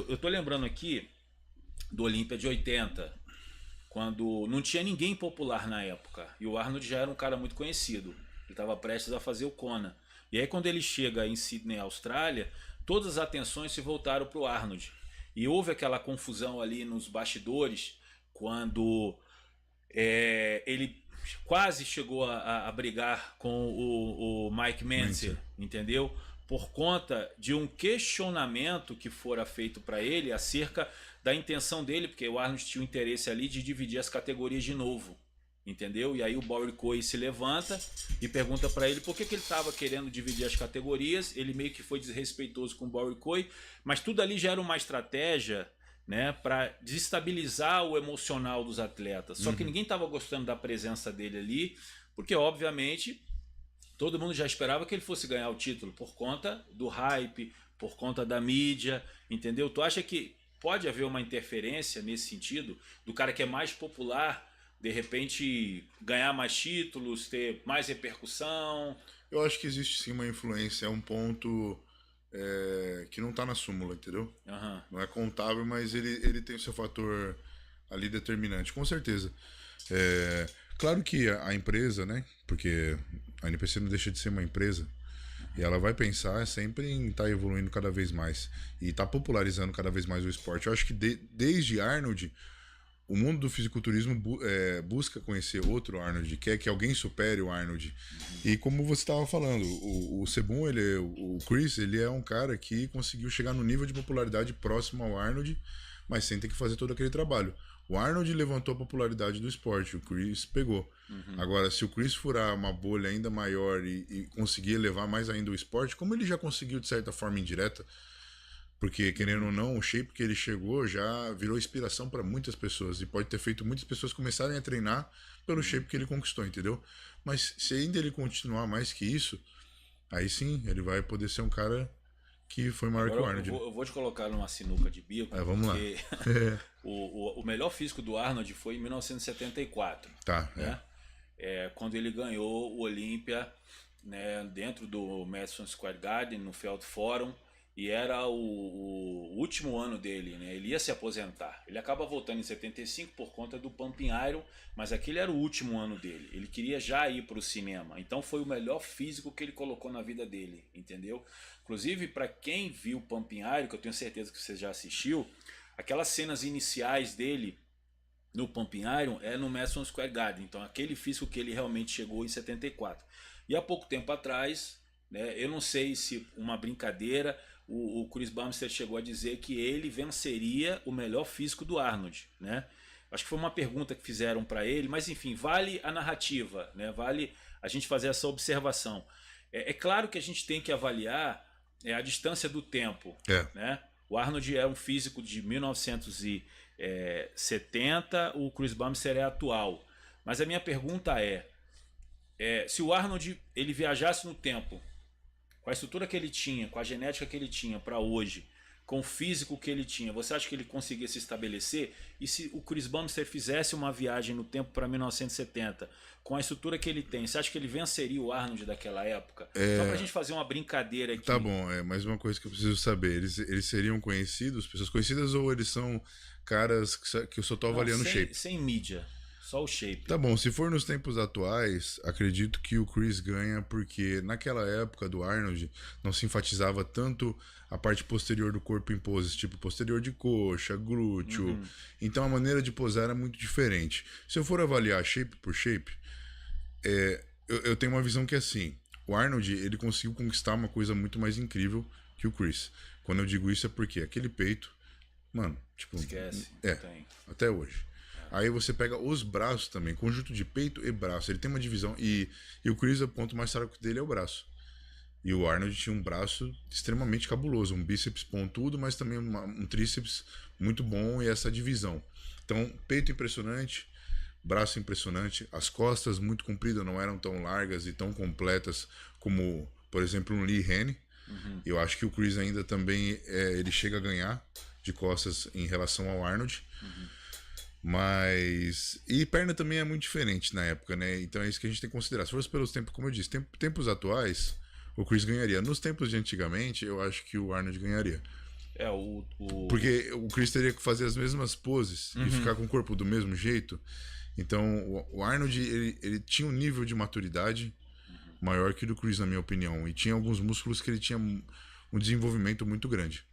Eu tô lembrando aqui do Olímpia de 80, quando não tinha ninguém popular na época. E o Arnold já era um cara muito conhecido. Ele estava prestes a fazer o Conan. E aí quando ele chega em Sydney, Austrália, todas as atenções se voltaram para o Arnold. E houve aquela confusão ali nos bastidores, quando ele quase chegou a brigar com o Mike Mentzer, Manson. entendeu? Por conta de um questionamento que fora feito para ele acerca da intenção dele, porque o Arnold tinha o interesse ali de dividir as categorias de novo, entendeu? E aí o Bowery Coy se levanta e pergunta para ele por que ele estava querendo dividir as categorias. Ele meio que foi desrespeitoso com o Bowery Coy, mas tudo ali já era uma estratégia, né, para desestabilizar o emocional dos atletas. Só que ninguém estava gostando da presença dele ali, porque obviamente todo mundo já esperava que ele fosse ganhar o título por conta do hype, por conta da mídia, entendeu? Tu acha que pode haver uma interferência nesse sentido do cara que é mais popular de repente ganhar mais títulos, ter mais repercussão? Eu acho que existe sim uma influência, é um ponto que não está na súmula, entendeu? Aham. Não é contável, mas ele tem o seu fator ali determinante, com certeza. É, claro que a empresa, né? Porque a NPC não deixa de ser uma empresa. E ela vai pensar sempre em estar evoluindo cada vez mais. E estar popularizando cada vez mais o esporte. Eu acho que desde Arnold, o mundo do fisiculturismo busca conhecer outro Arnold, quer que alguém supere o Arnold. E como você estava falando, o Sebum, o Chris, ele é um cara que conseguiu chegar no nível de popularidade próximo ao Arnold, mas sem ter que fazer todo aquele trabalho. O Arnold levantou a popularidade do esporte, o Chris pegou. Agora, se o Chris furar uma bolha ainda maior e conseguir elevar mais ainda o esporte, como ele já conseguiu de certa forma indireta, porque, querendo ou não, o shape que ele chegou já virou inspiração para muitas pessoas e pode ter feito muitas pessoas começarem a treinar pelo shape que ele conquistou, entendeu? Mas se ainda ele continuar mais que isso, aí sim, ele vai poder ser um cara que foi maior que Agora o Arnold. eu vou te colocar numa sinuca de bico, Vamos lá. porque o melhor físico do Arnold foi em 1974, Tá, né? Quando ele ganhou o Olímpia, né, dentro do Madison Square Garden, no Feld Forum, e era o último ano dele, né? Ele ia se aposentar. Ele acaba voltando em 75 por conta do Pumping Iron, mas aquele era o último ano dele. Ele queria já ir para o cinema, então foi o melhor físico que ele colocou na vida dele, entendeu? Inclusive, para quem viu Pumping Iron, que eu tenho certeza que você já assistiu, aquelas cenas iniciais dele no Pumping Iron é no Madison Square Garden. Então aquele físico que ele realmente chegou em 74. E há pouco tempo atrás, né, eu não sei se uma brincadeira, o Chris Bumstead chegou a dizer que ele venceria o melhor físico do Arnold, né? Acho que foi uma pergunta que fizeram para ele, mas enfim, vale a narrativa, né? Vale a gente fazer essa observação. É claro que a gente tem que avaliar a distância do tempo, né? O Arnold é um físico de 1970, o Chris Bumstead é atual. Mas a minha pergunta se o Arnold ele viajasse no tempo, com a estrutura que ele tinha, com a genética que ele tinha para hoje, com o físico que ele tinha, você acha que ele conseguia se estabelecer? E se o Chris Bumstead fizesse uma viagem no tempo para 1970, com a estrutura que ele tem, você acha que ele venceria o Arnold daquela época? Só para a gente fazer uma brincadeira aqui. Tá bom, mais uma coisa que eu preciso saber. Eles seriam conhecidos, pessoas conhecidas, ou eles são caras que eu só tô avaliando o shape? Sem mídia. Só o shape. Tá bom, se for nos tempos atuais, acredito que o Chris ganha porque naquela época do Arnold não se enfatizava tanto a parte posterior do corpo em poses, tipo posterior de coxa, glúteo. Então a maneira de posar era muito diferente. Se eu for avaliar shape por shape, eu tenho uma visão que é assim, o Arnold ele conseguiu conquistar uma coisa muito mais incrível que o Chris. Quando eu digo isso é porque aquele peito, mano, tipo... Esquece. Até hoje. Aí você pega os braços também, conjunto de peito e braço. Ele tem uma divisão. E o Chris, o ponto mais fraco dele é o braço. E o Arnold tinha um braço extremamente cabuloso, um bíceps pontudo, mas também um tríceps muito bom e essa divisão. Então, peito impressionante, braço impressionante, as costas muito compridas, não eram tão largas e tão completas como, por exemplo, um Lee Haney. Eu acho que o Chris ainda também ele chega a ganhar de costas em relação ao Arnold. Mas... E perna também é muito diferente na época, né? Então é isso que a gente tem que considerar. Se fosse pelos tempos, como eu disse, tempos atuais, o Chris ganharia. Nos tempos de antigamente, eu acho que o Arnold ganharia. Porque o Chris teria que fazer as mesmas poses e ficar com o corpo do mesmo jeito. Então, o Arnold, ele tinha um nível de maturidade maior que o do Chris, na minha opinião. E tinha alguns músculos que ele tinha um desenvolvimento muito grande.